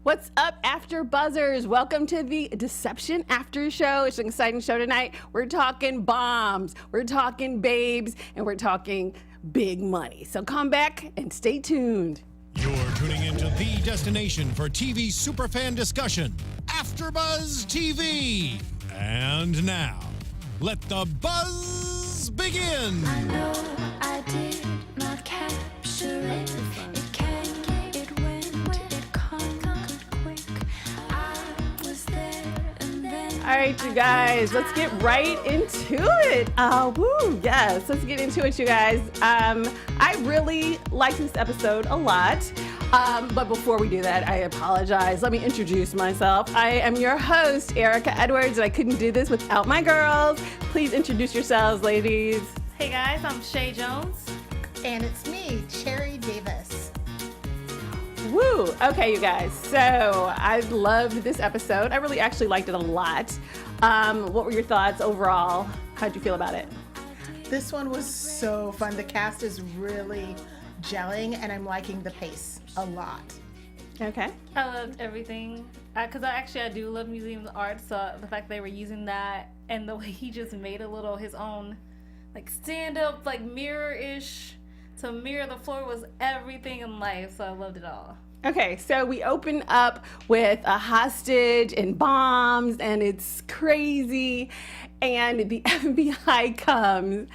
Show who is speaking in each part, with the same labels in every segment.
Speaker 1: What's up, After Buzzers? Welcome to the Deception After Show. It's an exciting show tonight. We're talking bombs, we're talking babes, and we're talking big money. So come back and stay tuned.
Speaker 2: You're tuning into the destination for TV superfan discussion, AFTERBUZZ TV. And now, let the buzz begin.
Speaker 3: I know I did not capture it. It came, it went, it conquered quick. I was there and then.
Speaker 1: All right, you guys, let's get right into it. Woo, yes, let's get into it, you guys. I really like this episode a lot. But before we do that, I apologize. Let me introduce myself. I am your host, Erika Edwards, and I couldn't do this without my girls. Please introduce yourselves, ladies.
Speaker 4: Hey guys, I'm Chae Jones.
Speaker 5: And it's me, Chae Davis.
Speaker 1: Woo! Okay, you guys. So I loved this episode. I really actually liked it a lot. What were your thoughts overall? How'd you feel about it?
Speaker 5: This one was so fun. The cast is really gelling, and I'm liking the pace a lot.
Speaker 1: Okay.
Speaker 4: I loved everything because I do love museum art. So the fact they were using that and the way he just made a little his own, like stand up, like mirror-ish to mirror the floor was everything in life. So I loved it all.
Speaker 1: Okay, so we open up with a hostage and bombs, and it's crazy. And the FBI comes,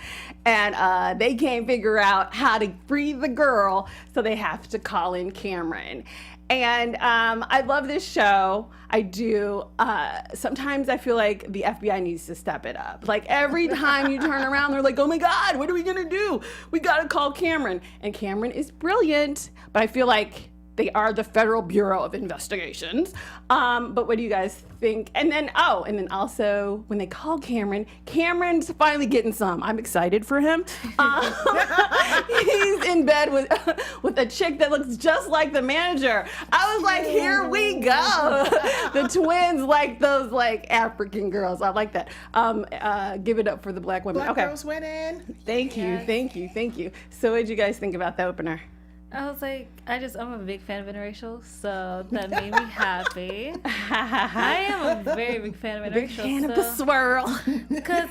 Speaker 1: and they can't figure out how to free the girl, so they have to call in Cameron. And I love this show. I do. Sometimes I feel like the FBI needs to step it up. Like every time you turn around, they're like, oh my God, what are we gonna do? We gotta call Cameron. And Cameron is brilliant, but I feel like they are the Federal Bureau of Investigations. But what do you guys think? And then also when they call Cameron, Cameron's finally getting some. I'm excited for him. He's in bed with a chick that looks just like the manager. I was like, here we go. The twins, like those like African girls. I like that. Give it up for the black women.
Speaker 5: Black
Speaker 1: okay.
Speaker 5: girls winning.
Speaker 1: Thank you. So what did you guys think about the opener?
Speaker 4: I was like, I'm a big fan of interracial, so that made me happy. I am a very big fan of interracial.
Speaker 1: Big fan of the swirl.
Speaker 4: Because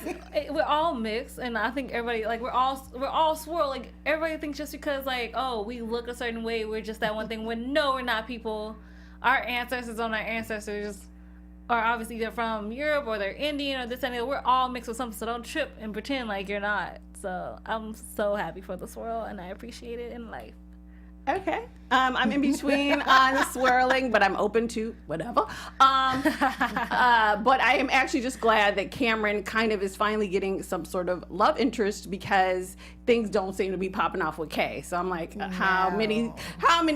Speaker 4: we're all mixed, and I think everybody, like, we're all swirl. Like, everybody thinks just because, like, oh, we look a certain way, we're just that one thing. When no, we're not people. Our ancestors are obviously either from Europe or they're Indian or this and that. We're all mixed with something, so don't trip and pretend like you're not. So I'm so happy for the swirl, and I appreciate it in life.
Speaker 1: Okay. I'm in between on swirling, but I'm open to whatever. But I am actually just glad that Cameron kind of is finally getting some sort of love interest because things don't seem to be popping off with Kay. So I'm like, how many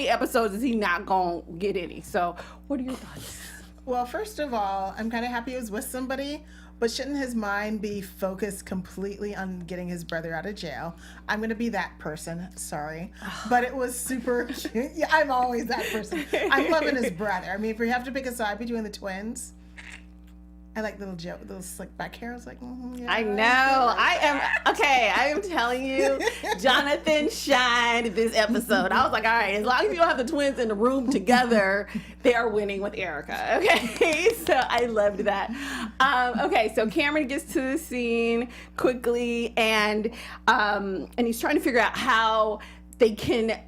Speaker 1: episodes is he not gonna get any? So what are your thoughts?
Speaker 5: Well, first of all, I'm kind of happy he was with somebody, but shouldn't his mind be focused completely on getting his brother out of jail? I'm going to be that person. Sorry. But it was super cute. Yeah, I'm always that person. I'm loving his brother. I mean, if we have to pick a side between the twins, I like little Joe, little slick back hair. I was like, yeah.
Speaker 1: I know. I am telling you, Jonathan shined this episode. I was like, all right, as long as you don't have the twins in the room together, they are winning with Erika. Okay, so I loved that. Okay, so Cameron gets to the scene quickly, and he's trying to figure out how they can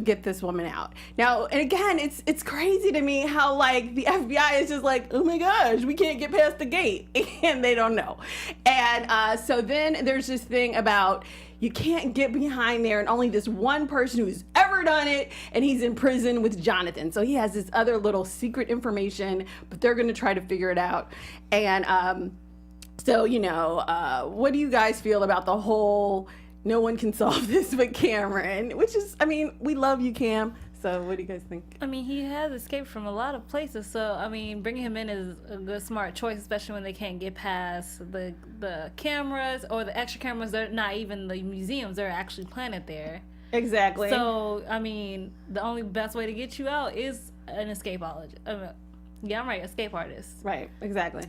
Speaker 1: get this woman out. Now, and again, it's crazy to me how like the FBI is just like, oh my gosh, we can't get past the gate, and they don't know. And so then there's this thing about you can't get behind there, and only this one person who's ever done it, and he's in prison with Jonathan. So he has this other little secret information, but they're gonna try to figure it out. And so what do you guys feel about the whole no one can solve this but Cameron, which is, I mean, we love you, Cam. So what do you guys think?
Speaker 4: I mean, he has escaped from a lot of places. So, I mean, bringing him in is a good, smart choice, especially when they can't get past the cameras or the extra cameras. They're not even the museums. They're actually planted there.
Speaker 1: Exactly.
Speaker 4: So, I mean, the only best way to get you out is an escapeologist. Yeah, I'm right, escape artist.
Speaker 1: Right, exactly.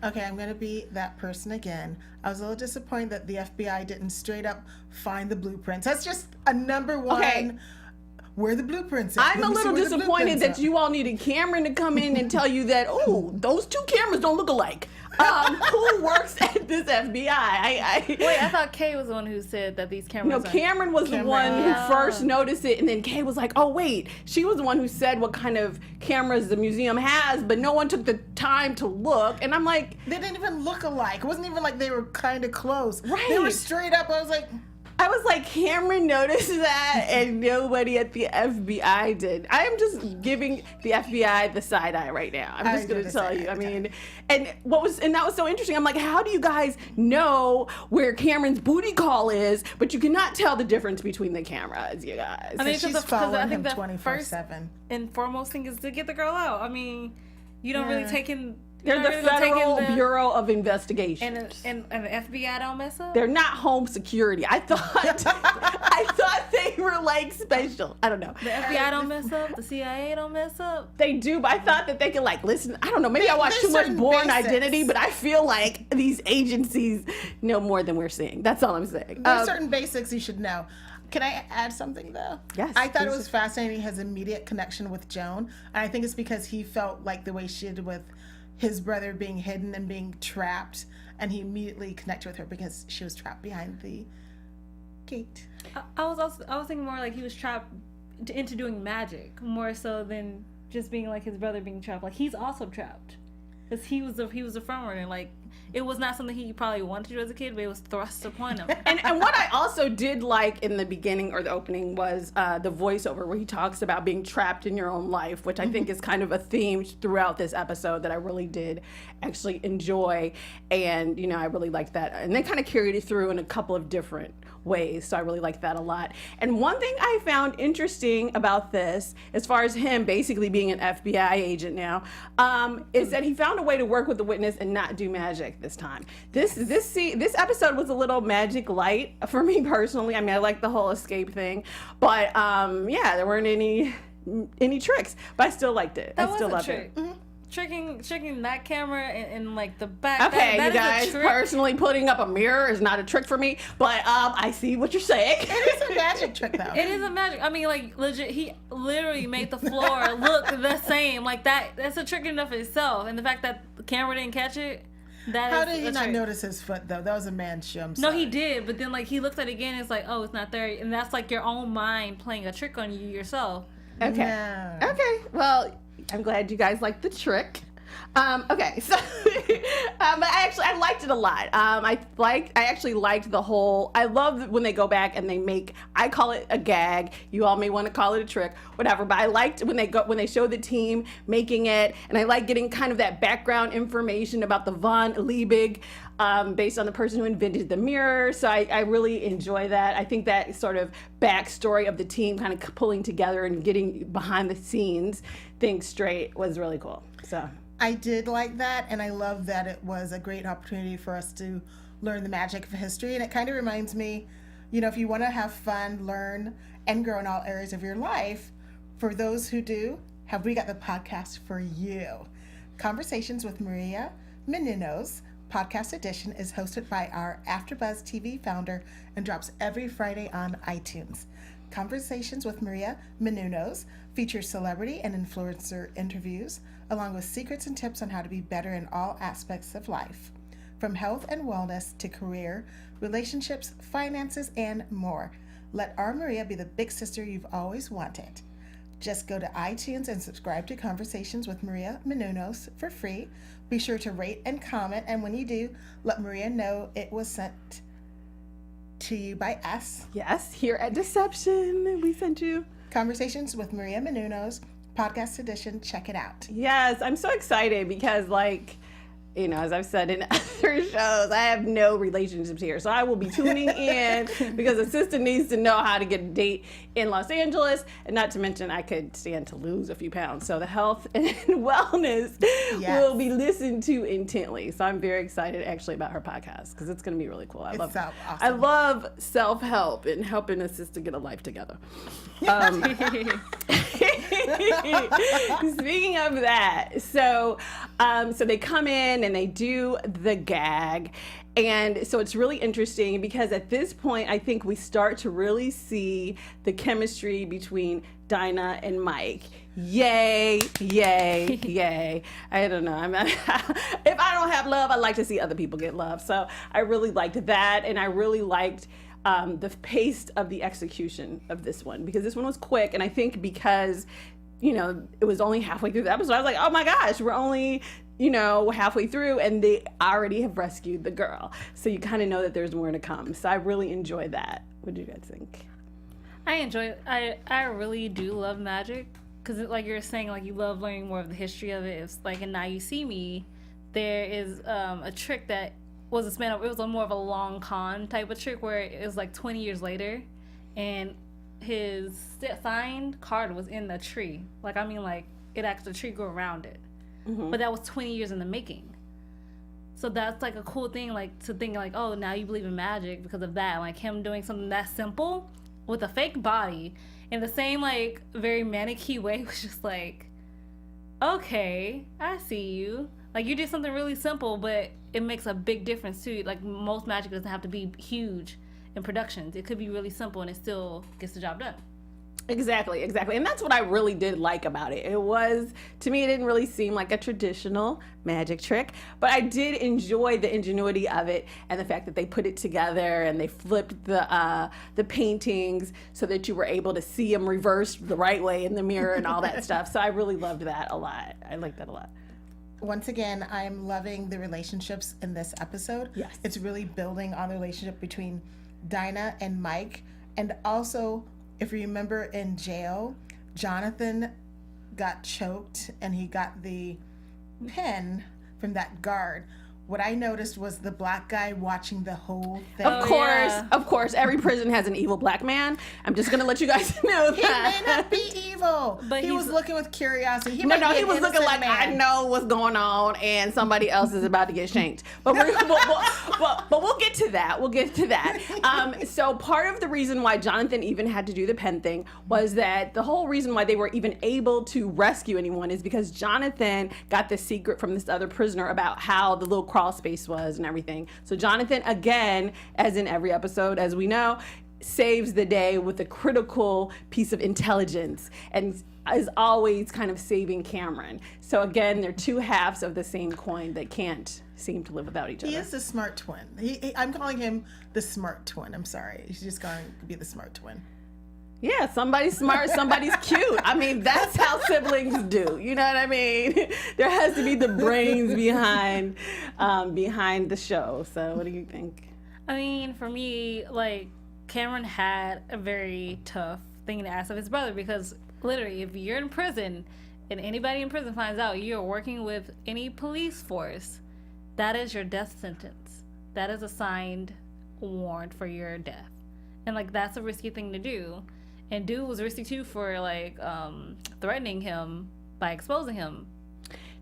Speaker 5: Okay, I'm going to be that person again. I was a little disappointed that the FBI didn't straight up find the blueprints. That's just a number one where the blueprints at.
Speaker 1: I'm
Speaker 5: Let
Speaker 1: a
Speaker 5: me see
Speaker 1: little
Speaker 5: where the
Speaker 1: disappointed
Speaker 5: blueprints
Speaker 1: that
Speaker 5: are.
Speaker 1: you all needed Cameron to come in and tell you that, oh, those two cameras don't look alike. Who works at this FBI?
Speaker 4: Wait, I thought Kay was the one who said that these cameras.
Speaker 1: No,
Speaker 4: are-
Speaker 1: Cameron was the one who first noticed it, and then Kay was like, oh, wait. She was the one who said what kind of cameras the museum has, but no one took the time to look. And I'm like...
Speaker 5: They didn't even look alike. It wasn't even like they were kind of close.
Speaker 1: Right.
Speaker 5: They were straight up. I was like,
Speaker 1: Cameron noticed that, and nobody at the FBI did. I am just giving the FBI the side eye right now. I'm just going to tell you. I mean, and that was so interesting. I'm like, how do you guys know where Cameron's booty call is, but you cannot tell the difference between the cameras, you guys?
Speaker 4: I mean,
Speaker 5: she's
Speaker 4: because
Speaker 5: following
Speaker 4: I think
Speaker 5: him
Speaker 4: the first
Speaker 5: 24/7.
Speaker 4: and foremost thing is to get the girl out. I mean, you don't really take in.
Speaker 1: They're the Federal Bureau of Investigation.
Speaker 4: And the FBI don't mess up.
Speaker 1: They're not home security. I thought they were like special. I don't know.
Speaker 4: The FBI don't mess up. The CIA don't mess up.
Speaker 1: They do, but I thought that they could like listen. I don't know. Maybe I watched too much
Speaker 5: certain
Speaker 1: Born
Speaker 5: basics.
Speaker 1: Identity, but I feel like these agencies know more than we're seeing. That's all I'm saying.
Speaker 5: There's certain basics you should know. Can I add something though?
Speaker 1: Yes,
Speaker 5: I thought it
Speaker 1: please.
Speaker 5: was fascinating his immediate connection with Joan, and I think it's because he felt like the way she did with his brother being hidden and being trapped, and he immediately connected with her because she was trapped behind the gate.
Speaker 4: I was thinking more like he was trapped into doing magic more so than just being like his brother being trapped. Like he's also trapped because he was a front runner. Like it was not something he probably wanted to do as a kid, but it was thrust upon him.
Speaker 1: And what I also did like in the beginning or the opening was the voiceover where he talks about being trapped in your own life, which I think is kind of a theme throughout this episode that I really did actually enjoy. And, you know, I really liked that. And they kind of carried it through in a couple of different ways. So I really like that a lot. And one thing I found interesting about this, as far as him basically being an FBI agent now, is that he found a way to work with the witness and not do magic this time. This episode was a little magic light for me personally. I mean, I like the whole escape thing, but yeah, there weren't any tricks, but I still liked it. I still loved it.
Speaker 4: Tricking that camera in like the back.
Speaker 1: Okay,
Speaker 4: that
Speaker 1: you
Speaker 4: is a
Speaker 1: guys,
Speaker 4: trick.
Speaker 1: personally putting up a mirror is not a trick for me, but I see what you're saying.
Speaker 5: It is a magic trick though.
Speaker 4: It is a magic. I mean, like legit, he literally made the floor look the same. Like that's a trick enough itself. And the fact that the camera didn't catch it,
Speaker 5: How
Speaker 4: is
Speaker 5: did he
Speaker 4: a
Speaker 5: not
Speaker 4: trick.
Speaker 5: notice his foot though? That was a man's show.
Speaker 4: No, he did, but then like he looked at it again. And it's like, oh, it's not there, and that's like your own mind playing a trick on you yourself.
Speaker 1: Okay.
Speaker 5: No.
Speaker 1: Okay. Well, I'm glad you guys liked the trick. Okay, so but I liked it a lot. I actually liked the whole. I love when they go back and they make. I call it a gag. You all may want to call it a trick, whatever. But I liked when they show the team making it, and I like getting kind of that background information about the von Liebig, based on the person who invented the mirror. So I really enjoy that. I think that sort of backstory of the team kind of pulling together and getting behind the scenes things straight was really cool. So.
Speaker 5: I did like that, and I love that it was a great opportunity for us to learn the magic of history. And it kind of reminds me, you know, if you want to have fun, learn, and grow in all areas of your life, for those who do, have we got the podcast for you. Conversations with Maria Menounos, podcast edition, is hosted by our AfterBuzz TV founder and drops every Friday on iTunes. Conversations with Maria Menounos features celebrity and influencer interviews, along with secrets and tips on how to be better in all aspects of life, from health and wellness to career, relationships, finances, and more. Let our Maria be the big sister you've always wanted. Just go to iTunes and subscribe to Conversations with Maria Menounos for free. Be sure to rate and comment, and when you do, let Maria know it was sent to you by us.
Speaker 1: Yes, here at Deception, we sent you.
Speaker 5: Conversations with Maria Menounos, podcast edition. Check it out.
Speaker 1: Yes, I'm so excited because, like, you know, as I've said in other shows, I have no relationships here. So I will be tuning in because the sister needs to know how to get a date in Los Angeles. And not to mention, I could stand to lose a few pounds. So the health and wellness will be listened to intently. So I'm very excited actually about her podcast because it's going to be really cool. I love
Speaker 5: so awesome.
Speaker 1: I love self-help and helping a sister get a life together. Speaking of that, so they come in and they do the gag. And so it's really interesting because at this point, I think we start to really see the chemistry between Dinah and Mike. Yay, yay, yay. I don't know. If I don't have love, I like to see other people get love. So I really liked that. And I really liked the pace of the execution of this one, because this one was quick. And I think because, you know, it was only halfway through the episode, I was like, oh my gosh, we're only, you know, halfway through and they already have rescued the girl. So you kind of know that there's more to come. So I really enjoyed that. What do you guys think?
Speaker 4: I really do love magic, because like you're saying, like you love learning more of the history of it. It's like in Now You See Me, there is a trick that was a span of, it was a more of a long con type of trick where it was like 20 years later and his signed card was in the tree. Like, I mean, like it actually, the tree grew around it. Mm-hmm. But that was 20 years in the making. So that's like a cool thing, like to think like, oh, now you believe in magic because of that. Like him doing something that simple with a fake body in the same like very manic-y way was just like, okay, I see you. Like you did something really simple, but it makes a big difference too. Like most magic doesn't have to be huge in productions. It could be really simple and it still gets the job done.
Speaker 1: Exactly. And that's what I really did like about it. It was, to me, it didn't really seem like a traditional magic trick, but I did enjoy the ingenuity of it and the fact that they put it together and they flipped the paintings so that you were able to see them reversed the right way in the mirror and all that stuff. So I really loved that a lot. I liked that a lot.
Speaker 5: Once again, I'm loving the relationships in this episode.
Speaker 1: Yes.
Speaker 5: It's really building on the relationship between Dinah and Mike. And also, if you remember in jail, Jonathan got choked and he got the pen from that guard. What I noticed was the black guy watching the whole thing.
Speaker 1: Of course, every prison has an evil black man. I'm just gonna let you guys know
Speaker 5: He
Speaker 1: that.
Speaker 5: may not be evil, but he was looking with curiosity.
Speaker 1: He was looking like, I know what's going on, and somebody else is about to get shanked. But we'll get to that. We'll get to that. So part of the reason why Jonathan even had to do the pen thing was that the whole reason why they were even able to rescue anyone is because Jonathan got the secret from this other prisoner about how the little crawl space was and everything. So Jonathan, again, as in every episode, as we know, saves the day with a critical piece of intelligence and is always kind of saving Cameron. So again, they're two halves of the same coin that can't seem to live without each other.
Speaker 5: He is the smart twin. I'm calling him the smart twin. I'm sorry. He's just going to be the smart twin.
Speaker 1: Yeah, somebody's smart, somebody's cute. I mean, that's how siblings do. You know what I mean? There has to be the brains behind the show. So what do you think?
Speaker 4: I mean, for me, like, Cameron had a very tough thing to ask of his brother, because literally, if you're in prison and anybody in prison finds out you're working with any police force, that is your death sentence. That is a signed warrant for your death. And, like, that's a risky thing to do. And dude was risky too for like threatening him by exposing him.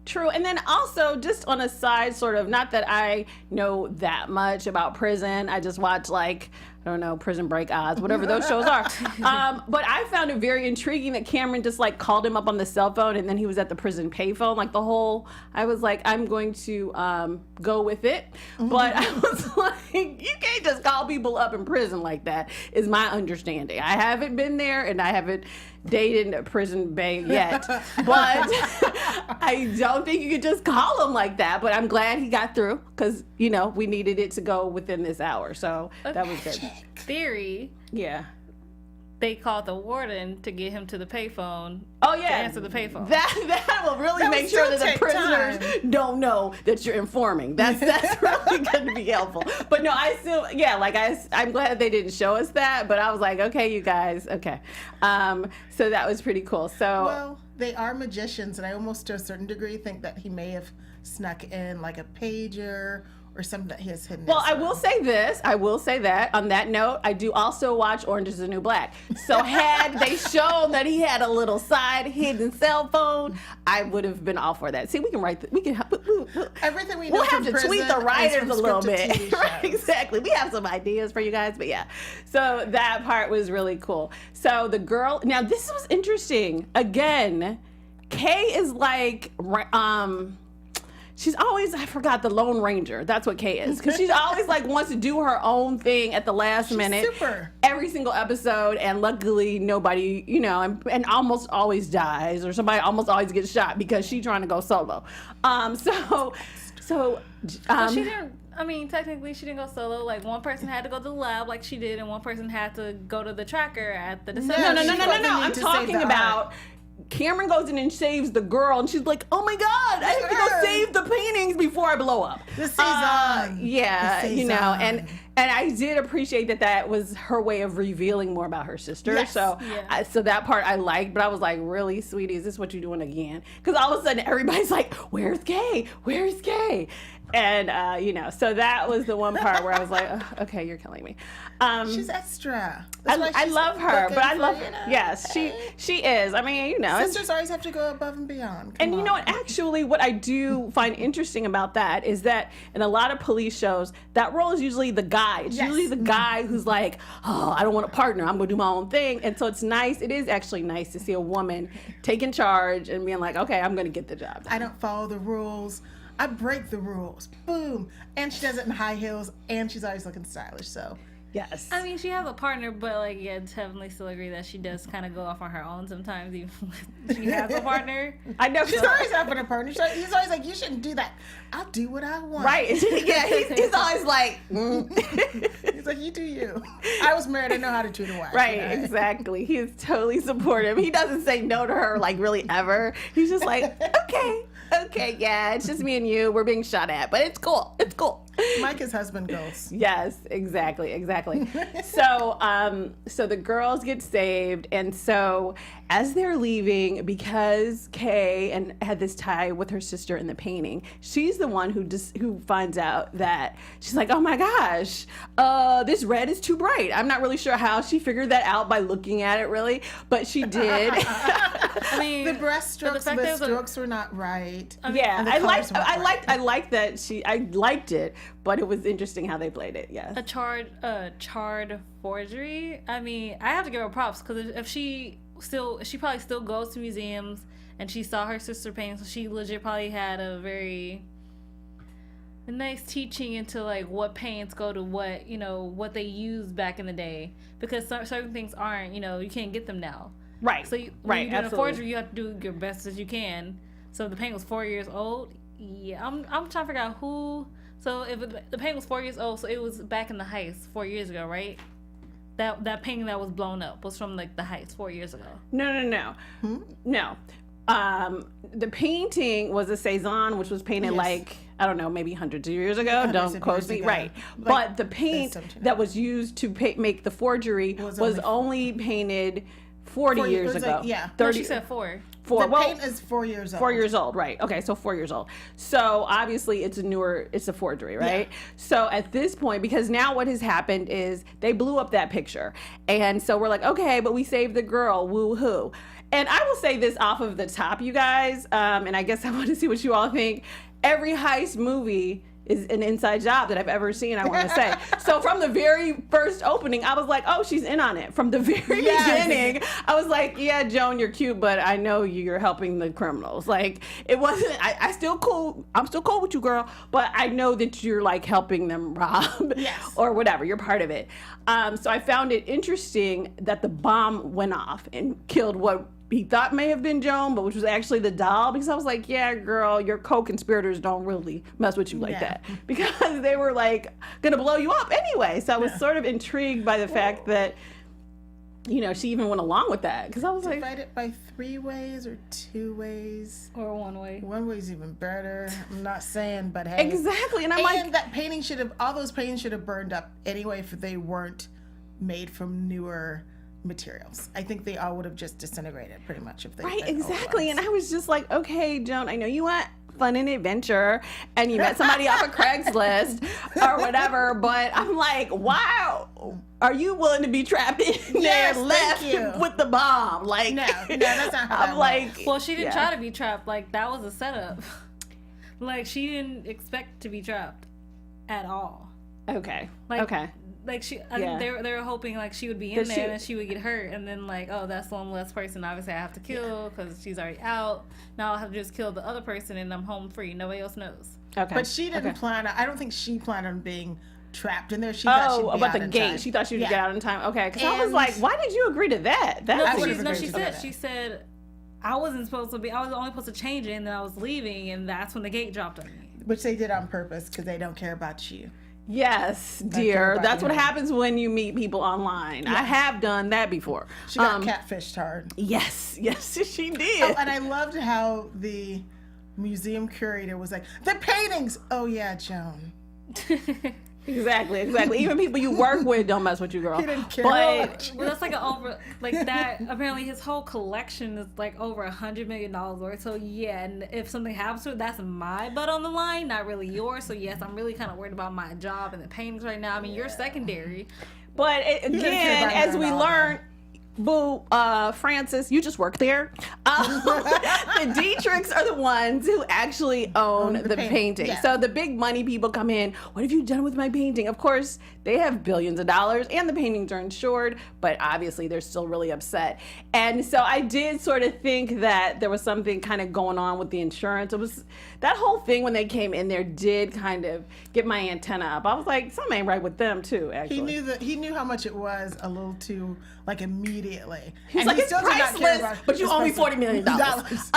Speaker 1: True. And then also, just on a side, sort of, not that I know that much about prison. I just watch, like, I don't know, Prison Break, Odds, whatever those shows are. But I found it very intriguing that Cameron just, like, called him up on the cell phone and then he was at the prison payphone. Like, I was like, I'm going to go with it. But I was like, you can't just call people up in prison like that, is my understanding. I haven't been there and I haven't dated a prison bae yet. But I don't think you could just call him like that. But I'm glad he got through because, you know, we needed it to go within this hour. So that was good.
Speaker 4: Theory.
Speaker 1: Yeah.
Speaker 4: They called the warden to get him to the payphone.
Speaker 1: Oh yeah,
Speaker 4: to answer the payphone.
Speaker 1: That will really make sure that the prisoners don't know that you're informing. That's really going to be helpful. But no, I still I'm glad they didn't show us that. But I was like, okay, you guys, okay. So that was pretty cool. So
Speaker 5: well, they are magicians, and I almost to a certain degree think that he may have snuck in like a pager or something that he has hidden.
Speaker 1: Well, I will say this. I will say that. On that note, I do also watch Orange is the New Black. So had they shown that he had a little side hidden cell phone, I would have been all for that. See, we can write.
Speaker 5: Everything we know.
Speaker 1: We'll have to tweet the writers a little bit.
Speaker 5: TV
Speaker 1: Right, exactly. We have some ideas for you guys, but yeah. So that part was really cool. So the girl. Now this was interesting. Again, Kay is like. she's always, I forgot, the Lone Ranger. That's what Kay is. Because she's always like wants to do her own thing at the last minute.
Speaker 5: Super.
Speaker 1: Every single episode. And luckily nobody, you know, and almost always dies or somebody almost always gets shot because she's trying to go solo.
Speaker 4: But she didn't. I mean, technically, she didn't go solo. Like, one person had to go to the lab, like she did, and one person had to go to the tracker at the Deception.
Speaker 1: No.
Speaker 5: She wasn't
Speaker 1: I'm
Speaker 5: need to
Speaker 1: talking
Speaker 5: save the
Speaker 1: about Cameron goes in and saves the girl, and she's like, "Oh my God, I have to go save the paintings before I blow up."
Speaker 5: The season.
Speaker 1: Yeah,
Speaker 5: The
Speaker 1: you know,
Speaker 5: season.
Speaker 1: and I did appreciate that was her way of revealing more about her sister.
Speaker 5: Yes.
Speaker 1: So,
Speaker 4: Yeah.
Speaker 1: so that part I liked, but I was like, "Really, sweetie, is this what you're doing again?" Because all of a sudden everybody's like, "Where's Kay? Where's Kay?" And you know, so that was the one part where I was like, "Ugh, "Okay, you're killing me."
Speaker 5: She's extra. That's why
Speaker 1: I
Speaker 5: she's
Speaker 1: love her,
Speaker 5: looking
Speaker 1: but I
Speaker 5: for,
Speaker 1: love
Speaker 5: you know,
Speaker 1: yes, she is. I mean, you know, it's-
Speaker 5: Sisters always have to go above and beyond. Come
Speaker 1: and you know
Speaker 5: on.
Speaker 1: what? Actually, what I do find interesting about that is that in a lot of police shows, that role is usually the guy. It's
Speaker 5: Yes.
Speaker 1: usually the guy who's like, "Oh, I don't want a partner. I'm going to do my own thing." And so it's nice. It is actually nice to see a woman taking charge and being like, "Okay, I'm going to get the job done."
Speaker 5: I don't follow the rules. I break the rules. Boom. And she does it in high heels, and she's always looking stylish. So
Speaker 1: Yes.
Speaker 4: I mean, she has a partner, but like, yeah, definitely still agree that she does kind of go off on her own sometimes, even when she has a partner.
Speaker 1: I know.
Speaker 5: she's always having a partner. He's always like, "You shouldn't do that. I'll do what I want."
Speaker 1: Right. Yeah, he's always like,
Speaker 5: He's like, "You do you." I was married. I know how to treat a wife.
Speaker 1: right,
Speaker 5: you know?
Speaker 1: exactly. He is totally supportive. He doesn't say no to her, like, really ever. He's just like, okay, yeah, it's just me and you. We're being shot at, but it's cool. It's cool.
Speaker 5: Micah's husband goes.
Speaker 1: Yes, exactly. So the girls get saved, and so as they're leaving, because Kay and had this tie with her sister in the painting, she's the one who finds out that she's like, "Oh my gosh, this red is too bright." I'm not really sure how she figured that out by looking at it, really, but she did.
Speaker 4: I mean,
Speaker 5: The breast strokes,
Speaker 4: fact
Speaker 5: the
Speaker 4: that it was a-
Speaker 5: strokes were not right.
Speaker 1: Yeah,
Speaker 5: And the
Speaker 1: I
Speaker 5: colors weren't right.
Speaker 1: liked that I liked it, but it was interesting how they played it. Yes.
Speaker 4: a charred forgery. I mean, I have to give her props because if she probably still goes to museums and she saw her sister painting, so she legit probably had a nice teaching into like what paints go to what, you know, what they used back in the day, because certain things aren't, you know, you can't get them now.
Speaker 1: Right.
Speaker 4: So when
Speaker 1: right.
Speaker 4: you're doing a
Speaker 1: Absolutely.
Speaker 4: forgery, you have to do your best as you can. So if the painting was 4 years old, yeah, I'm trying to figure out who. So if the painting was 4 years old, so it was back in the heist 4 years ago, right? That painting that was blown up was from like the heist 4 years ago.
Speaker 1: No. No. The painting was a Cezanne, which was painted
Speaker 5: Yes.
Speaker 1: like, I don't know, maybe hundreds of years ago.
Speaker 5: Hundreds
Speaker 1: Don't
Speaker 5: of
Speaker 1: quote
Speaker 5: years
Speaker 1: me.
Speaker 5: ago.
Speaker 1: Right.
Speaker 5: Like,
Speaker 1: But the paint
Speaker 5: that's something
Speaker 1: that was used to make the forgery was only painted 40
Speaker 5: 4
Speaker 1: years
Speaker 5: it was
Speaker 1: ago.
Speaker 5: like- yeah.
Speaker 1: 30,
Speaker 4: No, she said 4.
Speaker 1: four.
Speaker 5: The
Speaker 1: Well,
Speaker 5: paint is 4 years old.
Speaker 1: 4 years old, right? Okay, so 4 years old. So obviously it's a forgery, right?
Speaker 5: Yeah.
Speaker 1: So at this point, because now what has happened is they blew up that picture, and so we're like, okay, but we saved the girl, woo hoo. And I will say this off of the top, you guys, and I guess I want to see what you all think. Every heist movie is an inside job that I've ever seen, I want to say. So from the very first opening, I was like, oh, she's in on it. From the very
Speaker 5: Yes.
Speaker 1: beginning, I was like, yeah, Joan, you're cute, but I know you're helping the criminals. Like, it wasn't, I'm still cool with you, girl, but I know that you're like helping them rob
Speaker 5: Yes.
Speaker 1: or whatever. You're part of it. So I found it interesting that the bomb went off and killed what he thought may have been Joan, but which was actually the doll, because I was like, yeah, girl, your co-conspirators don't really mess with you like
Speaker 5: Yeah.
Speaker 1: that, because they were like gonna blow you up anyway. So I was sort of intrigued by the fact that, you know, she even went along with that, because I was like,
Speaker 5: Divide it by 3 ways or 2 ways.
Speaker 4: Or 1 way.
Speaker 5: 1 way's even better. I'm not saying, but hey.
Speaker 1: exactly. And I'm
Speaker 5: And
Speaker 1: like,
Speaker 5: that painting all those paintings should have burned up anyway if they weren't made from newer materials. I think they all would have just disintegrated pretty much if they
Speaker 1: right,
Speaker 5: been old
Speaker 1: exactly.
Speaker 5: ones.
Speaker 1: And I was just like, okay, Joan, I know you want fun and adventure, and you met somebody off of Craigslist or whatever, but I'm like, wow, are you willing to be trapped in
Speaker 5: Yes,
Speaker 1: there
Speaker 5: thank you.
Speaker 1: left with the bomb? Like,
Speaker 5: No, that's not how
Speaker 1: I'm
Speaker 5: that
Speaker 1: like,
Speaker 4: Well, she didn't
Speaker 1: yeah.
Speaker 4: try to be trapped. Like, that was a setup. Like, she didn't expect to be trapped at all.
Speaker 1: Okay.
Speaker 4: Like,
Speaker 1: okay.
Speaker 4: Like I
Speaker 1: Yeah.
Speaker 4: think they were hoping like she would be in
Speaker 1: That
Speaker 4: there
Speaker 1: she-
Speaker 4: and then she would get hurt, and then like, oh, that's one less person. Obviously, I have to kill because she's already out. Now I'll have to just kill the other person, and I'm home free. Nobody else knows.
Speaker 1: Okay.
Speaker 5: But she didn't
Speaker 1: Okay.
Speaker 5: plan. I don't think she planned on being trapped in there. She thought she'd
Speaker 1: Oh,
Speaker 5: be
Speaker 1: about
Speaker 5: out
Speaker 1: the
Speaker 5: in
Speaker 1: gate.
Speaker 5: time.
Speaker 1: She thought she would
Speaker 5: Yeah.
Speaker 1: get out in time. Okay, because I was
Speaker 5: And-
Speaker 1: like, why did you agree to that?
Speaker 5: I
Speaker 1: That's
Speaker 5: would've agreed
Speaker 4: She
Speaker 5: to
Speaker 4: said
Speaker 5: that.
Speaker 4: she said I wasn't supposed to be. I was only supposed to change it, and then I was leaving, and that's when the gate dropped on me.
Speaker 5: Which they did on purpose because they don't care about you.
Speaker 1: yes,
Speaker 5: care
Speaker 1: dear.
Speaker 5: about
Speaker 1: That's what
Speaker 5: you.
Speaker 1: happens when you meet people online. I have done that before.
Speaker 5: She got catfished hard.
Speaker 1: Yes, yes, she did.
Speaker 5: Oh, and I loved how the museum curator was like, the paintings. Oh yeah, Joan.
Speaker 1: Exactly. Even people you work with don't mess with you, girl.
Speaker 5: He didn't care.
Speaker 1: But
Speaker 4: Well, that's like that. Apparently, his whole collection is like over $100 million worth. So yeah, and if something happens to it, that's my butt on the line, not really yours. So yes, I'm really kind of worried about my job and the paintings right now. I mean, you're secondary.
Speaker 1: again,
Speaker 5: care about
Speaker 1: as
Speaker 5: it
Speaker 1: we
Speaker 5: at all,
Speaker 1: learned, boo, Francis, you just work there. The Dietrichs are the ones who actually own the painting.
Speaker 5: yeah.
Speaker 1: So the big money people come in. What have you done with my painting? Of course, they have billions of dollars, and the paintings are insured. But obviously, they're still really upset. And so I did sort of think that there was something kind of going on with the insurance. It was that whole thing when they came in there did kind of get my antenna up. I was like, something ain't right with them too. Actually,
Speaker 5: He knew how much it was a little too like immediately.
Speaker 1: He's like, it's priceless, but you owe me $40 million.
Speaker 5: Because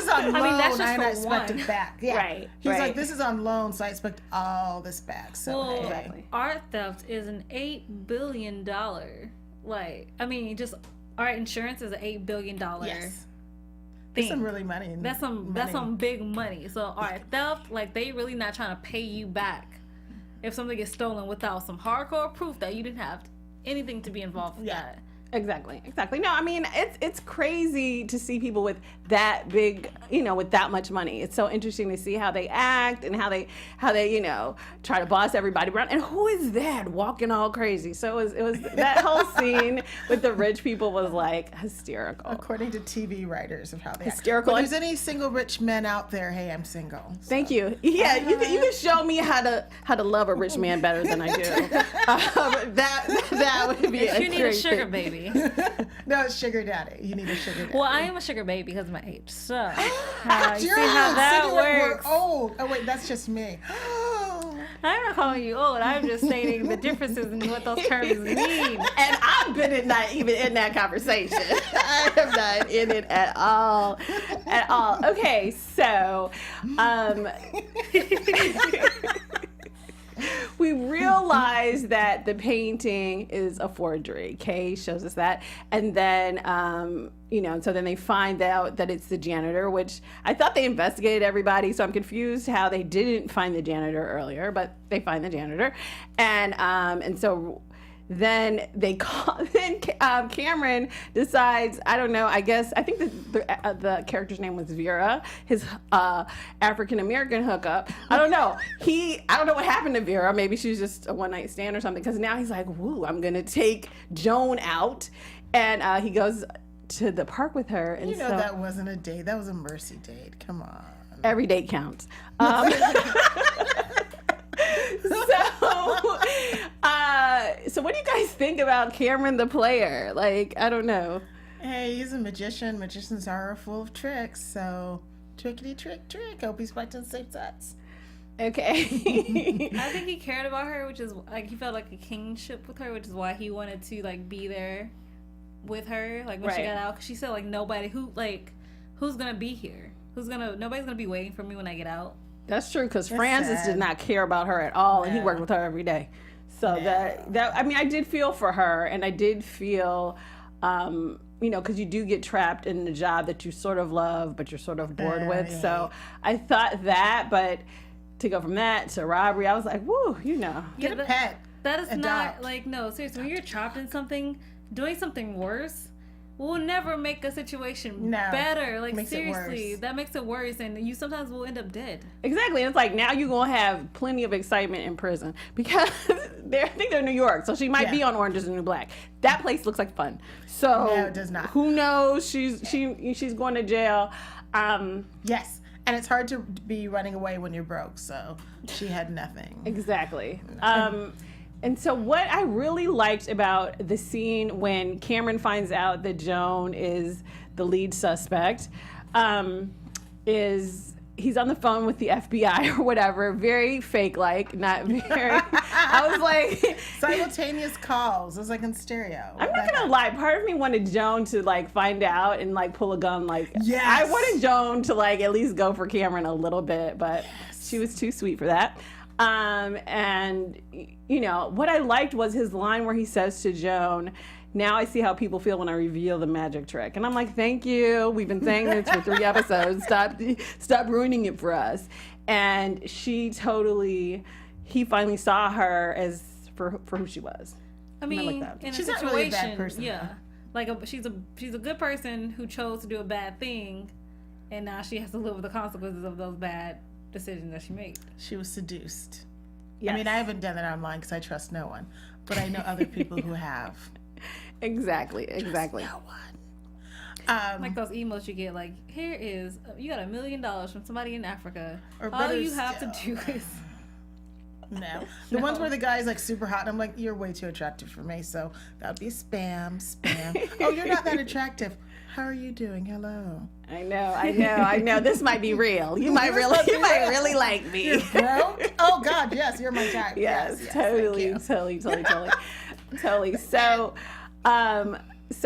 Speaker 5: it's on loan,
Speaker 4: that's just
Speaker 5: and I
Speaker 4: for
Speaker 5: expect
Speaker 4: one.
Speaker 5: it back. Yeah.
Speaker 1: Right,
Speaker 5: He's
Speaker 1: right.
Speaker 5: like, this is on loan, so I expect all this back. So
Speaker 4: Well,
Speaker 5: hey.
Speaker 1: Exactly.
Speaker 4: art theft is an $8 billion. Like, I mean, just art insurance is an $8 billion.
Speaker 5: Yes.
Speaker 4: Thing.
Speaker 5: That's some really money.
Speaker 4: That's some big money. So art theft, like they really not trying to pay you back if something gets stolen without some hardcore proof that you didn't have anything to be involved with that.
Speaker 1: Exactly. No, I mean, it's crazy to see people with that big, with that much money. It's so interesting to see how they act and how they, try to boss everybody around. And who is that walking all crazy? So it was that whole scene with the rich people was like hysterical.
Speaker 5: According to TV writers of how they
Speaker 1: Hysterical.
Speaker 5: act. If there's any single rich men out there, hey, I'm single. So.
Speaker 1: Thank you. Yeah, you can show me how to love a rich man better than I do. That would be
Speaker 4: You need a
Speaker 1: great
Speaker 4: sugar
Speaker 1: thing.
Speaker 4: baby.
Speaker 5: No, it's sugar daddy. You need a sugar daddy.
Speaker 4: Well, I am a sugar baby because of my age. So you
Speaker 5: You're
Speaker 4: see how that
Speaker 5: insinuating we're
Speaker 4: works.
Speaker 5: old. Oh wait, that's just me.
Speaker 4: I'm not calling you old. I'm just stating the differences in what those terms mean.
Speaker 1: And I've been not even in that conversation. I am not in it at all. At all. Okay, so we realize that the painting is a forgery. Kay shows us that. And then, so then they find out that it's the janitor, which I thought they investigated everybody. So I'm confused how they didn't find the janitor earlier, but they find the janitor. And so then they call. Then Cameron decides. I don't know. I think the character's name was Vera. His African American hookup. I don't know. I don't know what happened to Vera. Maybe she was just a one night stand or something. Because now he's like, "Woo, I'm gonna take Joan out," and he goes to the park with her. And so
Speaker 5: that wasn't a date. That was a mercy date. Come on.
Speaker 1: every date counts. So what do you guys think about Cameron the player? Like, I don't know.
Speaker 5: Hey, he's a magician. Magicians are full of tricks. So, trickety trick trick. Hope he's fighting safe sets.
Speaker 1: Okay.
Speaker 4: I think he cared about her, which is like he felt like a kingship with her, which is why he wanted to like be there with her, like when she
Speaker 1: Right.
Speaker 4: got out. 'Cause she said like who's gonna be here? Nobody's gonna be waiting for me when I get out.
Speaker 1: That's true, because Francis
Speaker 5: sad.
Speaker 1: did not care about her at all, and he
Speaker 5: No.
Speaker 1: worked with her every day. So that I mean, I did feel for her, and I did feel, because you do get trapped in the job that you sort of love, but you're sort of bored with.
Speaker 5: yeah.
Speaker 1: So I thought that, but to go from that to robbery, I was like, woo,
Speaker 5: Get a pet.
Speaker 4: That is
Speaker 5: Adopt.
Speaker 4: not no, seriously. When you're trapped in something, doing something worse will never make a situation better. Like
Speaker 5: makes it
Speaker 4: seriously,
Speaker 5: worse.
Speaker 4: that makes it worse, and you sometimes will end up dead.
Speaker 1: Exactly. And it's like now you're going to have plenty of excitement in prison because I think they're in New York. So she might be on Orange is the New Black. That place looks like fun. So
Speaker 5: No, it does not.
Speaker 1: Who knows? She's going to jail.
Speaker 5: Yes. And it's hard to be running away when you're broke, so she had nothing.
Speaker 1: Exactly. And so what I really liked about the scene when Cameron finds out that Joan is the lead suspect is he's on the phone with the FBI or whatever, very fake-like, not very. I was like,
Speaker 5: Simultaneous calls. It was like in stereo.
Speaker 1: I'm not gonna lie. Part of me wanted Joan to like find out and like pull a gun. Like,
Speaker 5: Yes.
Speaker 1: I wanted Joan to like at least go for Cameron a little bit, but she was too sweet for that. And you know what I liked was his line where he says to Joan, "Now I see how people feel when I reveal the magic trick." And I'm like, thank you. We've been saying this for 3 episodes. Stop ruining it for us. And he finally saw her as for who she was.
Speaker 4: I mean,
Speaker 1: like that.
Speaker 4: in
Speaker 5: She's
Speaker 4: a
Speaker 5: not
Speaker 4: situation,
Speaker 5: really a bad person,
Speaker 4: yeah, like she's a good person who chose to do a bad thing, and now she has to live with the consequences of those bad decisions that she made.
Speaker 5: She was seduced.
Speaker 1: Yes.
Speaker 5: I mean, I haven't done that online because I trust no one, but I know other people who have.
Speaker 1: Exactly.
Speaker 5: No one.
Speaker 4: Like those emails you get, like, here is, you got $1 million from somebody in Africa.
Speaker 5: Or
Speaker 4: All
Speaker 5: better
Speaker 4: you have to
Speaker 5: still.
Speaker 4: do is.
Speaker 5: No. The ones where the guy's like super hot and I'm like, you're way too attractive for me, so that would be spam. Oh, you're not that attractive. How are you doing? Hello.
Speaker 1: I know. This might be real. You might really like me.
Speaker 5: You're broke? Oh God, yes, you're my type.
Speaker 1: Yes,
Speaker 5: totally.
Speaker 1: totally. So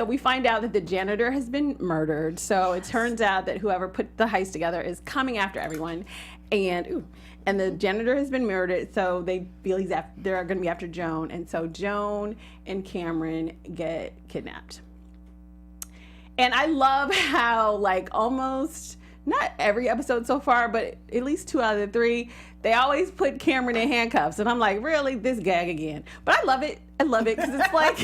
Speaker 1: we find out that the janitor has been murdered. So it turns out that whoever put the heist together is coming after everyone, and the janitor has been murdered. So they feel they're going to be after Joan, and so Joan and Cameron get kidnapped. And I love how, like, almost, not every episode so far, but at least 2 out of the 3, they always put Cameron in handcuffs. And I'm like, really? This gag again. But I love it because it's like,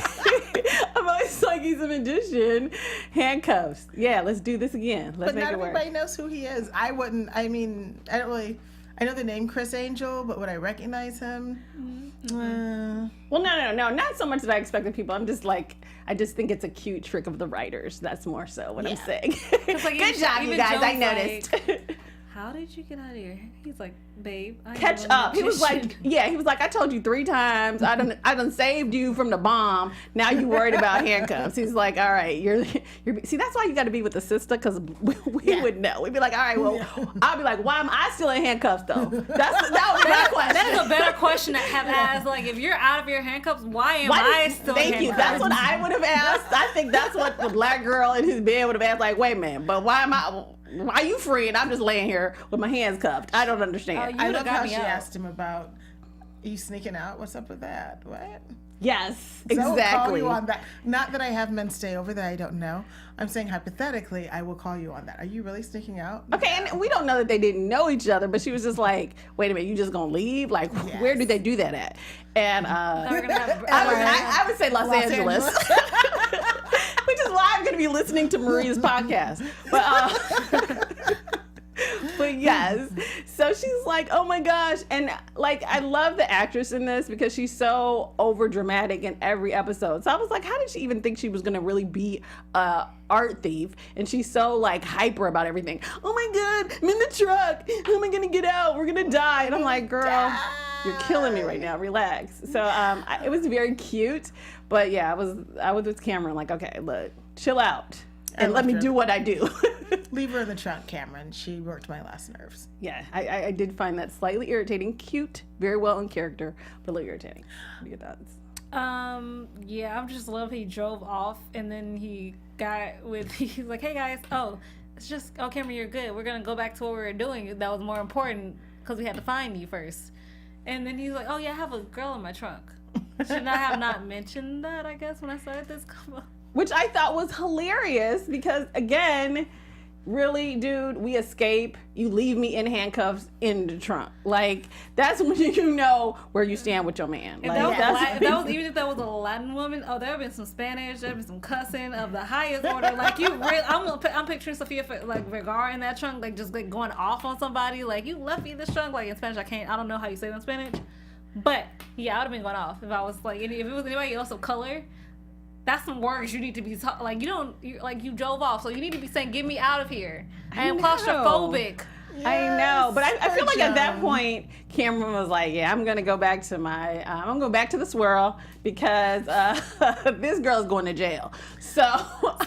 Speaker 1: I'm always like, he's a magician. Handcuffs. Yeah, let's do this again. Let's
Speaker 5: But
Speaker 1: make
Speaker 5: not
Speaker 1: it work.
Speaker 5: everybody knows who he is. I don't really, I know the name Chris Angel, but would I recognize him?
Speaker 1: Well, no, not so much that I expected people. I'm just like, I just think it's a cute trick of the writers. That's more so what I'm saying.
Speaker 4: Like,
Speaker 1: Good job, you guys. I noticed.
Speaker 4: Like, how did you get out of here? He's like, babe, I
Speaker 1: Catch
Speaker 4: am a
Speaker 1: up. He was
Speaker 4: magician."
Speaker 1: like, I told you 3 times. I done saved you from the bomb. Now you worried about handcuffs. He's like, all right, you're. See, that's why you got to be with the sister, because we would know. We'd be like, all right, well, I'll be like, why am I still in handcuffs though? That would be my question.
Speaker 4: That is a better question to have asked. Like, if you're out of your handcuffs, why am I still in
Speaker 1: Thank you.
Speaker 4: handcuffs?
Speaker 1: That's what I would have asked. I think that's what the black girl in his bed would have asked. Like, wait a minute, but why are you free and I'm just laying here with my hands cuffed? I don't understand.
Speaker 5: I
Speaker 4: would've
Speaker 5: love
Speaker 4: got
Speaker 5: how
Speaker 4: me
Speaker 5: she
Speaker 4: out.
Speaker 5: asked him about, are you sneaking out? What's up with that? What?
Speaker 1: Yes,
Speaker 5: So I will call
Speaker 1: exactly.
Speaker 5: you on that. Not that I have men stay over that I don't know. I'm saying hypothetically, I will call you on that. Are you really sneaking out?
Speaker 1: Okay, and we don't know that they didn't know each other, but she was just like, wait a minute, you just gonna leave? Like, where did they do that at? And
Speaker 4: We're gonna have,
Speaker 1: I would say Los Angeles. Which is why I'm gonna be listening to Maria's podcast. But yes, so she's like, oh my gosh. And like, I love the actress in this because she's so over dramatic in every episode. So I was like, how did she even think she was going to really be a art thief? And she's so like hyper about everything. Oh my God, I'm in the truck. How am I going to get out? We're going to die. And I'm like, girl, you're killing me right now. Relax. So it was very cute. But yeah, I was with Cameron like, okay, look, chill out. And let me do what I do.
Speaker 5: Leave her in the trunk, Cameron. She worked my last nerves.
Speaker 1: Yeah, I did find that slightly irritating. Cute, very well in character, but a little irritating. What are your thoughts?
Speaker 4: Yeah, I just love he drove off and then he's like, hey guys, Cameron, you're good. We're gonna go back to what we were doing. That was more important because we had to find you first. And then he's like, oh yeah, I have a girl in my trunk. Should I have not mentioned that, I guess, when I started this combo?
Speaker 1: Which I thought was hilarious because, again, really, dude, we escape. You leave me in handcuffs in the trunk. Like, that's when you know where you stand with your man.
Speaker 4: If
Speaker 1: Like,
Speaker 4: even if that was a Latin woman, there would have been some Spanish, there would have been some cussing of the highest order. Like, I'm picturing Sofia Vergara in that trunk, like, just like going off on somebody. Like, you left me in this trunk. Like, in Spanish, I don't know how you say it in Spanish. But, yeah, I would have been going off if I was like, if it was anybody else of color. That's some words you need to be you drove off, so you need to be saying, "Get me out of here. I am claustrophobic."
Speaker 1: I know, but I feel
Speaker 5: poor
Speaker 1: like at that
Speaker 5: Joan.
Speaker 1: point, Cameron was like, "Yeah, I'm gonna go back to my, I'm gonna go back to the swirl because this girl's going to jail." So,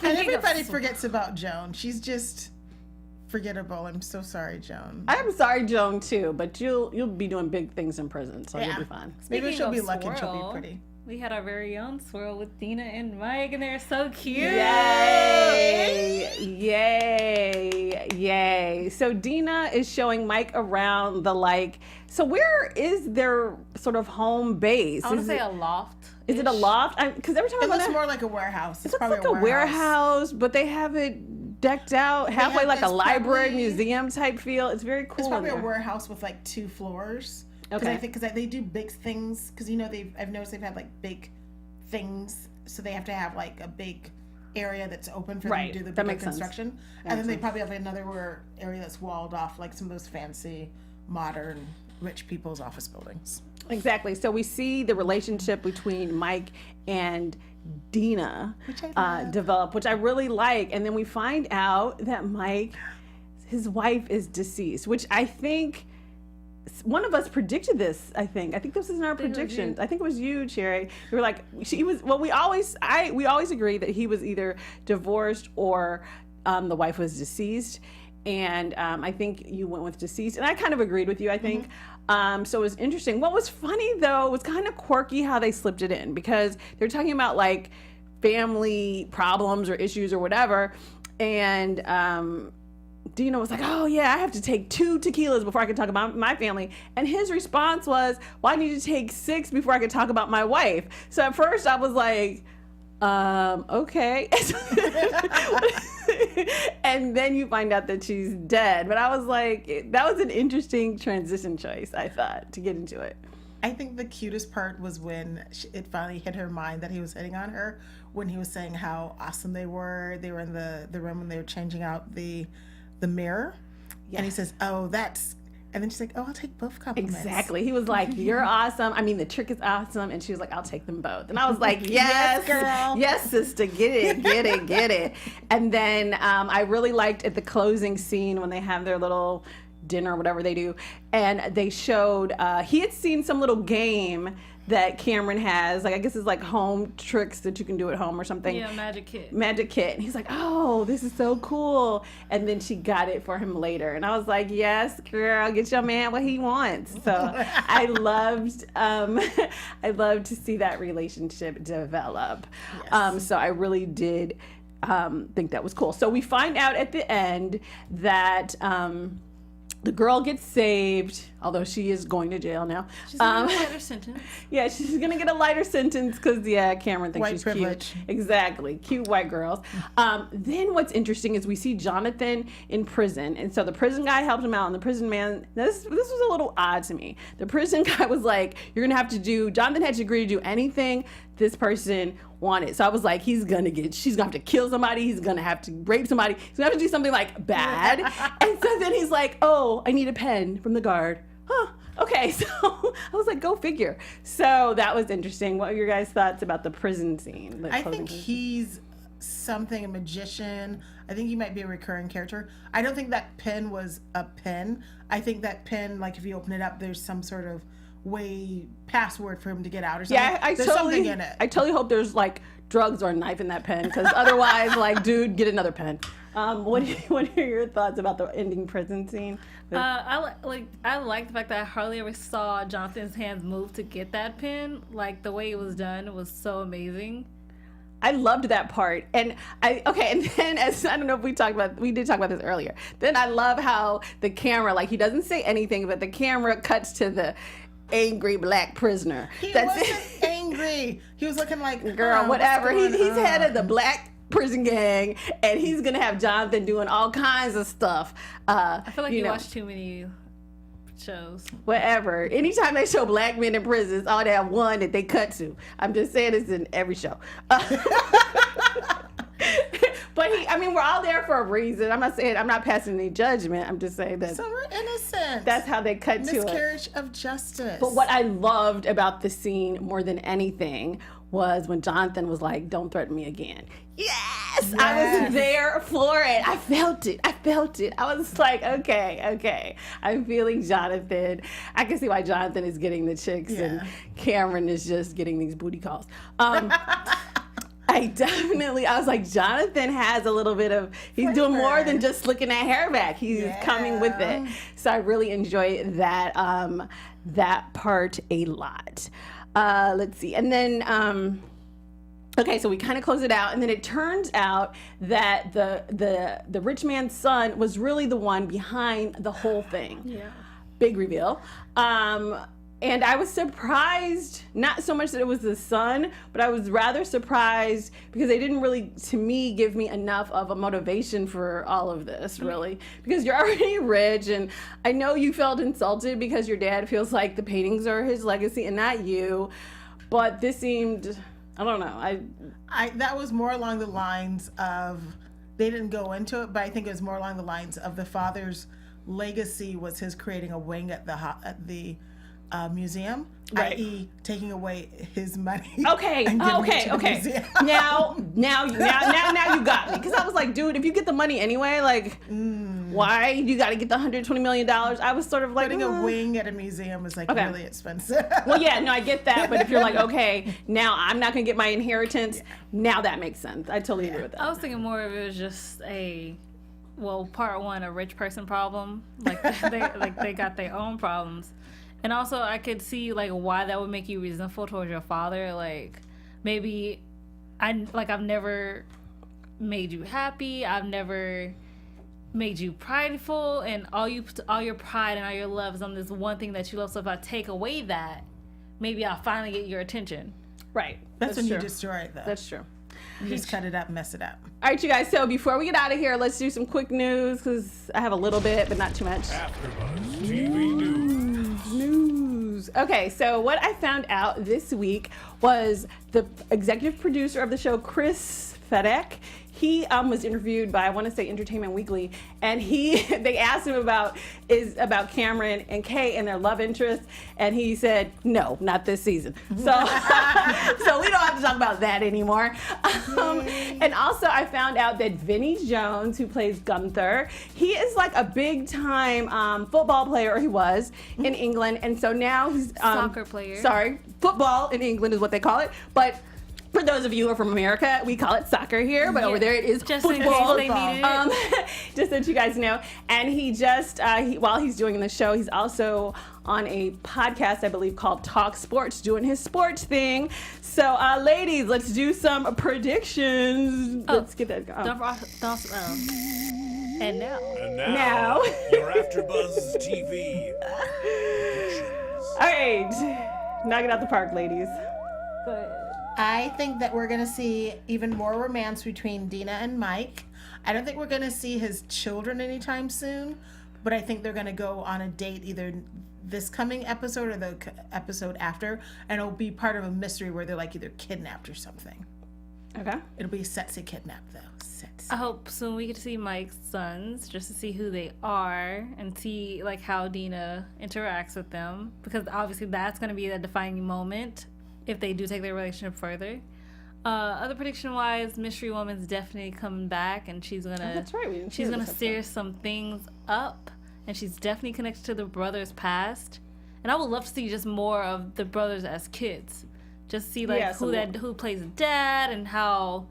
Speaker 5: And everybody forgets about Joan. She's just forgettable. I'm so sorry, Joan.
Speaker 1: I'm sorry, Joan, too, but you'll be doing big things in prison, so you'll be fine.
Speaker 5: Maybe
Speaker 4: Speaking
Speaker 5: she'll
Speaker 4: of
Speaker 5: be lucky and she'll
Speaker 4: swirl,
Speaker 5: be pretty.
Speaker 4: We had our very own swirl with Dina and Mike, and they're so cute.
Speaker 1: Yay! Yay! Yay! So Dina is showing Mike around the So where is their sort of home base?
Speaker 4: I want to
Speaker 1: Is
Speaker 4: say
Speaker 1: it-
Speaker 4: a loft.
Speaker 1: Is it a loft? Because every time I
Speaker 5: It
Speaker 1: go
Speaker 5: looks
Speaker 1: there,
Speaker 5: more like a warehouse. It's
Speaker 1: it looks
Speaker 5: probably
Speaker 1: like a warehouse, but they have it decked out halfway
Speaker 5: have
Speaker 1: like a
Speaker 5: this
Speaker 1: library,
Speaker 5: probably-
Speaker 1: museum type feel. It's very cool.
Speaker 5: It's probably
Speaker 1: in
Speaker 5: a
Speaker 1: there.
Speaker 5: warehouse with like 2 floors.
Speaker 1: Okay.
Speaker 5: I think because they do big things. Because I've noticed they've had like big things, so they have to have like a big area that's open for
Speaker 1: Right.
Speaker 5: them to do the
Speaker 1: That
Speaker 5: big
Speaker 1: makes sense.
Speaker 5: construction.
Speaker 1: That
Speaker 5: And then
Speaker 1: makes
Speaker 5: they probably have another area that's walled off, like some of those fancy, modern, rich people's office buildings.
Speaker 1: Exactly. So we see the relationship between Mike and Dina
Speaker 5: Which I love.
Speaker 1: develop, which I really like. And then we find out that Mike, his wife is deceased, which I think one of us predicted this. I think this is in our predictions. I think it was you, Cherry. We were like, she was. Well, we always agree that he was either divorced or the wife was deceased. And I think you went with deceased, and I kind of agreed with you. I think so. It was interesting. What was funny though was kind of quirky how they slipped it in, because they're talking about like family problems or issues or whatever, and Dina was like, "Oh yeah, I have to take 2 tequilas before I can talk about my family." And his response was, "Well, I need to take 6 before I can talk about my wife." So at first I was like, okay. And then you find out that she's dead. But I was like, that was an interesting transition choice, I thought, to get into it.
Speaker 5: I think the cutest part was when it finally hit her mind that he was hitting on her, when he was saying how awesome they were. They were in the room when they were changing out the mirror. And he says, "Oh, that's..." And then she's like, "Oh, I'll take both compliments."
Speaker 1: Exactly. He was like, "You're awesome. I mean, the trick is awesome." And she was like, "I'll take them both." And I was like, "Yes,
Speaker 5: girl.
Speaker 1: Yes, sister. Get it, get it, get it." And then I really liked at the closing scene when they have their little dinner or whatever they do. And they showed, he had seen some little game that Cameron has. Like, I guess it's like home tricks that you can do at home or something.
Speaker 4: Yeah, Magic Kit.
Speaker 1: Magic Kit. And he's like, "Oh, this is so cool." And then she got it for him later. And I was like, "Yes, girl, get your man what he wants." So I loved to see that relationship develop.
Speaker 5: Yes.
Speaker 1: So I really did think that was cool. So we find out at the end that the girl gets saved, although she is going to jail now.
Speaker 4: She's gonna get a lighter sentence.
Speaker 1: Yeah, she's gonna get a lighter sentence because Cameron thinks
Speaker 5: White
Speaker 1: she's
Speaker 5: privilege.
Speaker 1: cute. Exactly, cute white girls. Then what's interesting is we see Jonathan in prison, and so the prison guy helped him out, and the prison man. This was a little odd to me. The prison guy was like, "You're gonna have to do." Jonathan had to agree to do anything this person wanted. So I was like, she's gonna have to kill somebody. He's gonna have to rape somebody. He's gonna have to do something like bad. And so then he's like, "Oh, I need a pen from the guard." Huh. Okay, so I was like, go figure. So that was interesting. What are your guys' thoughts about the prison scene? the
Speaker 5: I
Speaker 1: closing
Speaker 5: think
Speaker 1: scene?
Speaker 5: he's a magician. I think he might be a recurring character. I don't think that pen was a pen. I think that pen, like if you open it up, there's some sort of password for him to get out or something.
Speaker 1: Yeah,
Speaker 5: there's something in it.
Speaker 1: I totally hope there's like drugs or a knife in that pen, because otherwise, like, dude, get another pen. What are your thoughts about the ending prison scene?
Speaker 4: I like the fact that I hardly ever saw Jonathan's hands move to get that pin. Like the way it was done was so amazing.
Speaker 1: I loved that part. And then I don't know if we did talk about this earlier. Then I love how the camera, like, he doesn't say anything, but the camera cuts to the angry black prisoner.
Speaker 5: He wasn't angry. He was looking like,
Speaker 1: Girl,
Speaker 5: "Huh,
Speaker 1: whatever.
Speaker 5: what's
Speaker 1: He's
Speaker 5: going
Speaker 1: head
Speaker 5: on?"
Speaker 1: of the black prison gang, and he's gonna have Jonathan doing all kinds of stuff.
Speaker 4: I feel like you
Speaker 1: know,
Speaker 4: watch too many shows.
Speaker 1: whatever. Anytime they show black men in prisons, all they have one that they cut to. I'm just saying it's in every show. But we're all there for a reason. I'm not passing any judgment. I'm just saying that
Speaker 5: So we're innocent.
Speaker 1: that's how they cut to it.
Speaker 5: miscarriage of justice.
Speaker 1: But what I loved about the scene more than anything was when Jonathan was like, "Don't threaten me again." Yes! Yes, I was there for it. I felt it. I was like, okay. I'm feeling Jonathan. I can see why Jonathan is getting the chicks and Cameron is just getting these booty calls. I was like, Jonathan has a little bit of, he's doing more than just slicking that hair back. He's coming with it. So I really enjoy that, that part a lot. Let's see. And then, okay, so we kind of close it out, and then it turns out that the rich man's son was really the one behind the whole thing. Yeah. Big reveal. And I was surprised, not so much that it was the son, but I was rather surprised because they didn't really, to me, give me enough of a motivation for all of this, really. Because you're already rich, and I know you felt insulted because your dad feels like the paintings are his legacy and not you, but this seemed, I don't know.
Speaker 5: That was more along the lines of, they didn't go into it, but I think it was more along the lines of the father's legacy was his creating a wing at the museum, i.e., taking away his money.
Speaker 1: Okay. Now you got me, because I was like, dude, if you get the money anyway, like, why you got to get the $120 million? I was sort of like,
Speaker 5: putting a wing at a museum is like really expensive.
Speaker 1: Well, yeah, no, I get that, but if you're like, okay, now I'm not gonna get my inheritance, now that makes sense. I totally agree with that.
Speaker 4: I was thinking more of it was just part one, a rich person problem. Like they got their own problems. And also, I could see, like, why that would make you resentful towards your father. Like, maybe I've never made you happy. I've never made you prideful. And all your pride and all your love is on this one thing that you love. So if I take away that, maybe I'll finally get your attention.
Speaker 1: Right.
Speaker 5: That's when you destroy it, though.
Speaker 1: That's true.
Speaker 5: You just cut it up, mess it up.
Speaker 1: All right, you guys. So before we get out of here, let's do some quick news, because I have a little bit, but not too much.
Speaker 2: AfterBuzz TV News.
Speaker 1: Okay, so what I found out this week was the executive producer of the show, Chris Fedek. He was interviewed by, I want to say, Entertainment Weekly, and they asked him about Cameron and Kay and their love interest, and he said, no, not this season. So, so we don't have to talk about that anymore. And also, I found out that Vinnie Jones, who plays Gunther, he is like a big-time football player, or he was, in England, and so now he's
Speaker 4: soccer player.
Speaker 1: Sorry, football in England is what they call it, but for those of you who are from America, we call it soccer here, but over there it is
Speaker 4: just
Speaker 1: football.
Speaker 4: In case they needed it.
Speaker 1: Just so that you guys know. And he just, while he's doing the show, he's also on a podcast, I believe, called Talk Sports, doing his sports thing. So, ladies, let's do some predictions. Let's get that going.
Speaker 4: And
Speaker 2: now, your AfterBuzz TV predictions.
Speaker 1: All right, knock it out the park, ladies. Go ahead.
Speaker 5: I think that we're going to see even more romance between Dina and Mike. I don't think we're going to see his children anytime soon, but I think they're going to go on a date either this coming episode or the episode after, and it'll be part of a mystery where they're like either kidnapped or something.
Speaker 1: Okay.
Speaker 5: It'll be sexy kidnapped, though. Sexy.
Speaker 4: I hope soon we get to see Mike's sons, just to see who they are and see like how Dina interacts with them, because obviously that's going to be the defining moment if they do take their relationship further. Other prediction-wise, Mystery Woman's definitely coming back, and she's gonna.
Speaker 1: That's right.
Speaker 4: She's gonna stir some things up, and she's definitely connected to the brothers' past. And I would love to see just more of the brothers as kids, just see like who plays dad and how,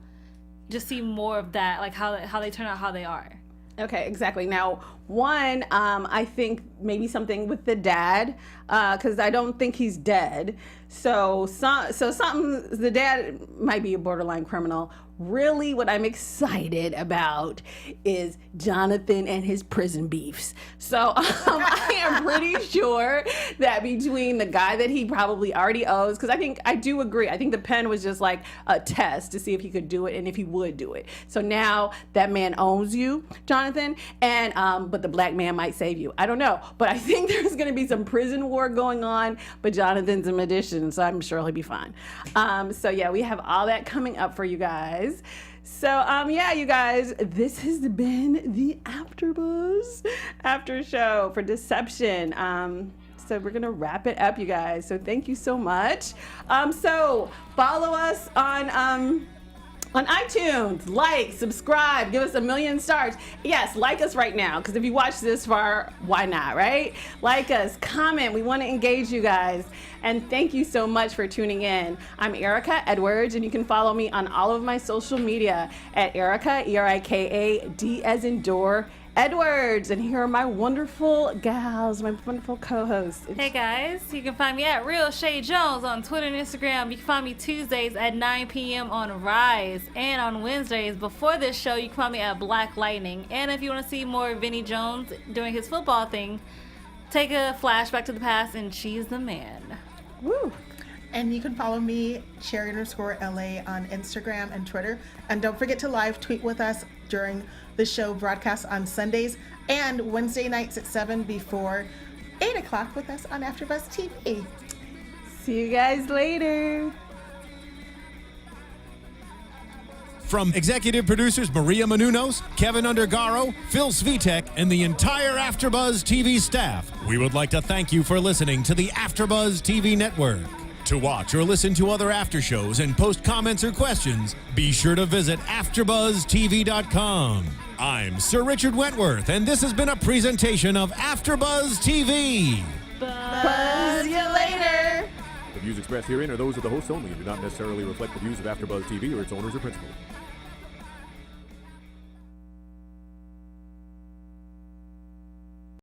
Speaker 4: just see more of that, like how they turn out how they are.
Speaker 1: Okay, exactly. Now, one, I think maybe something with the dad, because I don't think he's dead. So something, the dad might be a borderline criminal. Really, what I'm excited about is Jonathan and his prison beefs. So I am pretty sure that between the guy that he probably already owes, because I do agree. I think the pen was just like a test to see if he could do it and if he would do it. So now that man owns you, Jonathan, and but the black man might save you. I don't know, but I think there's going to be some prison war going on. But Jonathan's a magician, so I'm sure he'll be fine. So yeah, we have all that coming up for you guys. So yeah, you guys, this has been the AfterBuzz after show for Deception. So we're gonna wrap it up, you guys. So thank you so much. So follow us on On iTunes, like, subscribe, give us 1,000,000 stars. Yes, like us right now, because if you watch this far, why not, right? Like us, comment. We want to engage you guys. And thank you so much for tuning in. I'm Erika Edwards, and you can follow me on all of my social media at Erika, E-R-I-K-A-D as in door, Edwards. And here are my wonderful gals, my wonderful co-hosts.
Speaker 4: Hey guys, you can find me at Real Chae Jones on Twitter and Instagram. You can find me Tuesdays at 9 p.m. on Rise, and on Wednesdays before this show you can find me at Black Lightning. And if you want to see more of Vinnie Jones doing his football thing, take a flashback to the past and She's the Man.
Speaker 1: Woo!
Speaker 5: And you can follow me, Cherry_LA, on Instagram and Twitter. And don't forget to live tweet with us during the show broadcast on Sundays and Wednesday nights at 7 before 8 o'clock with us on AfterBuzz TV.
Speaker 1: See you guys later.
Speaker 2: From executive producers Maria Menounos, Keven Undergaro, Phil Svitek, and the entire AfterBuzz TV staff, we would like to thank you for listening to the AfterBuzz TV network. To watch or listen to other after shows and post comments or questions, be sure to visit AfterBuzzTV.com. I'm Sir Richard Wentworth, and this has been a presentation of AfterBuzz TV.
Speaker 1: Buzz you later.
Speaker 6: The views expressed herein are those of the hosts only and do not necessarily reflect the views of AfterBuzz TV or its owners or principals.